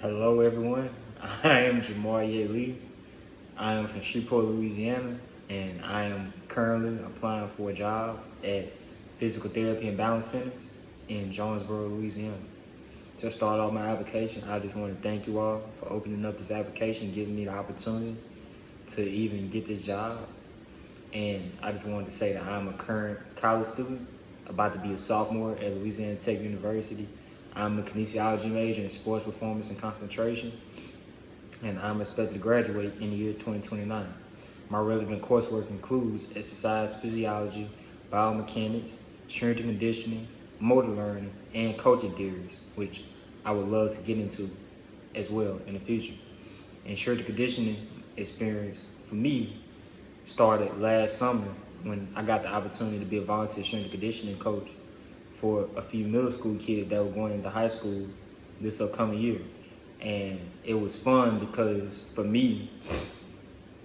Hello, everyone. I am Jamarier Lee. I am from Shreveport, Louisiana, and I am currently applying for a job at physical therapy and balance centers in Jonesboro, Louisiana. To start off my application, I just want to thank you all for opening up this application, giving me the opportunity to even get this job. And I just wanted to say that I'm a current college student, about to be a sophomore at Louisiana Tech University. I'm a kinesiology major in sports performance and concentration, and I'm expected to graduate in the year 2029. My relevant coursework includes exercise physiology, biomechanics, strength and conditioning, motor learning, and coaching theories, which I would love to get into as well in the future. And strength and conditioning experience for me started last summer when I got the opportunity to be a volunteer strength and conditioning coach for a few middle school kids that were going into high school this upcoming year. And it was fun because for me,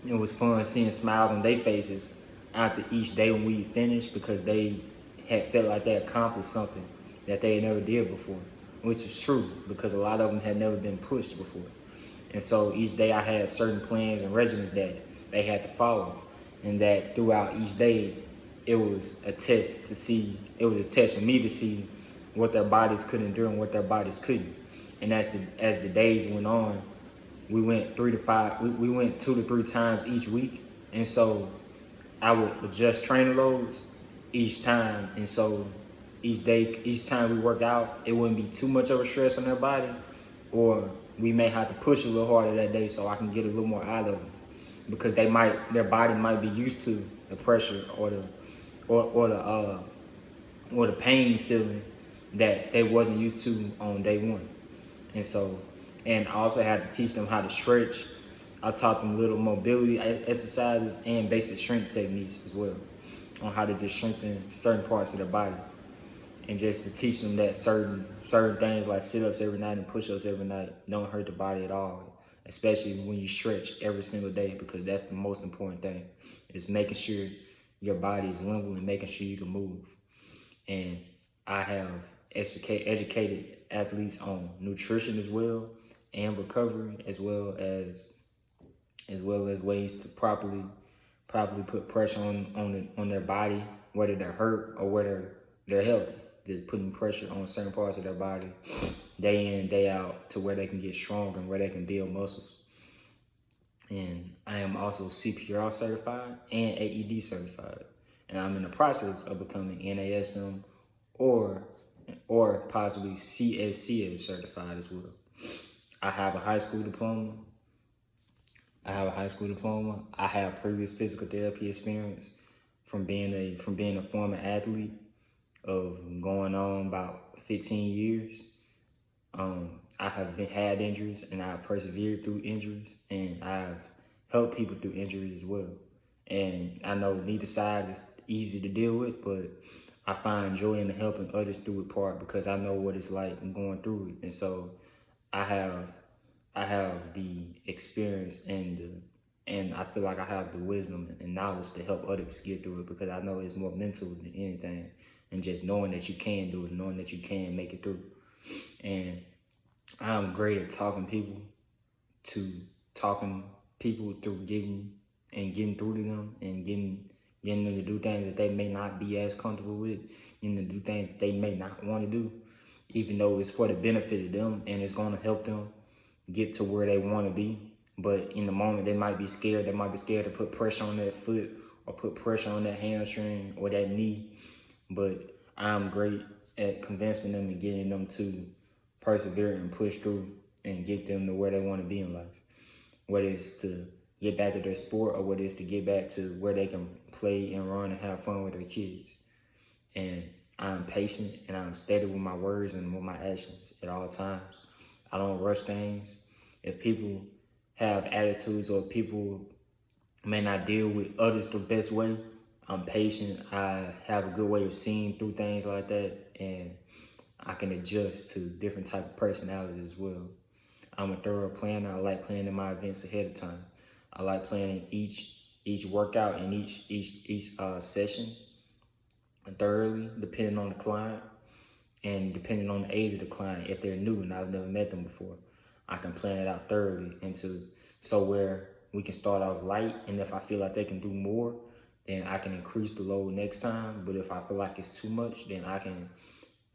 it was fun seeing smiles on their faces after each day when we finished because they had felt like they accomplished something that they had never did before, which is true because a lot of them had never been pushed before. And so each day I had certain plans and regimens that they had to follow, and that throughout each day, it was a test for me to see what their bodies could endure and what their bodies couldn't. And as the days went on, we went 3 to 5, we went 2 to 3 times each week. And so I would adjust training loads each time. And so each time we work out, it wouldn't be too much of a stress on their body, or we may have to push a little harder that day so I can get a little more out of them because their body might be used to the pressure or the pain feeling that they wasn't used to on day one. And so, and I also had to teach them how to stretch. I taught them little mobility exercises and basic strength techniques as well on how to just strengthen certain parts of their body, and just to teach them that certain things like sit-ups every night and push-ups every night don't hurt the body at all, especially when you stretch every single day, because that's the most important thing, is making sure your body is limber and making sure you can move. And I have educated athletes on nutrition as well, and recovery, as well as ways to properly put pressure on their body, whether they're hurt or whether they're healthy. Just putting pressure on certain parts of their body day in and day out to where they can get stronger and where they can build muscles. And I am also CPR certified and AED certified. And I'm in the process of becoming NASM or possibly CSCS certified as well. I have a high school diploma. I have previous physical therapy experience from being a former athlete of going on about 15 years. I have had injuries, and I've persevered through injuries, and I've helped people through injuries as well. And I know neither side is easy to deal with, but I find joy in helping others through it part because I know what it's like going through it. And so I have the experience and I feel like I have the wisdom and knowledge to help others get through it, because I know it's more mental than anything, and just knowing that you can do it, knowing that you can make it through. And I'm great at talking people through getting through to them, and getting them to do things that they may not be as comfortable with, getting them to do things that they may not want to do, even though it's for the benefit of them and it's going to help them get to where they want to be. But in the moment, they might be scared. They might be scared to put pressure on that foot or put pressure on that hamstring or that knee. But I'm great at convincing them and getting them to persevere and push through and get them to where they want to be in life. Whether it's to get back to their sport or whether it's to get back to where they can play and run and have fun with their kids. And I'm patient and I'm steady with my words and with my actions at all times. I don't rush things. If people have attitudes or people may not deal with others the best way, I'm patient. I have a good way of seeing through things like that, and I can adjust to different type of personalities as well. I'm a thorough planner. I like planning my events ahead of time. I like planning each workout and each session thoroughly, depending on the client and depending on the age of the client. If they're new and I've never met them before, I can plan it out thoroughly into so where we can start off light, and if I feel like they can do more, then I can increase the load next time. But if I feel like it's too much, then I can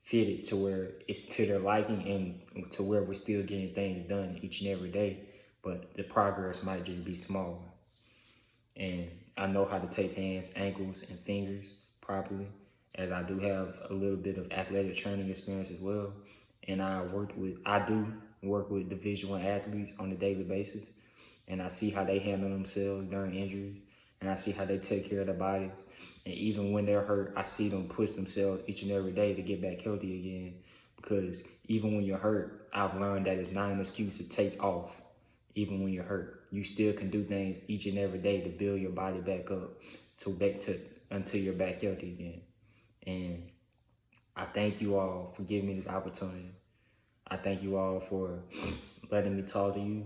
fit it to where it's to their liking and to where we're still getting things done each and every day, but the progress might just be smaller. And I know how to take hands, ankles, and fingers properly, as I do have a little bit of athletic training experience as well. And I do work with Division I athletes on a daily basis, and I see how they handle themselves during injuries, and I see how they take care of their bodies. And even when they're hurt, I see them push themselves each and every day to get back healthy again. Because even when you're hurt, I've learned that it's not an excuse to take off. Even when you're hurt, you still can do things each and every day to build your body back up until you're back healthy again. And I thank you all for giving me this opportunity. I thank you all for letting me talk to you.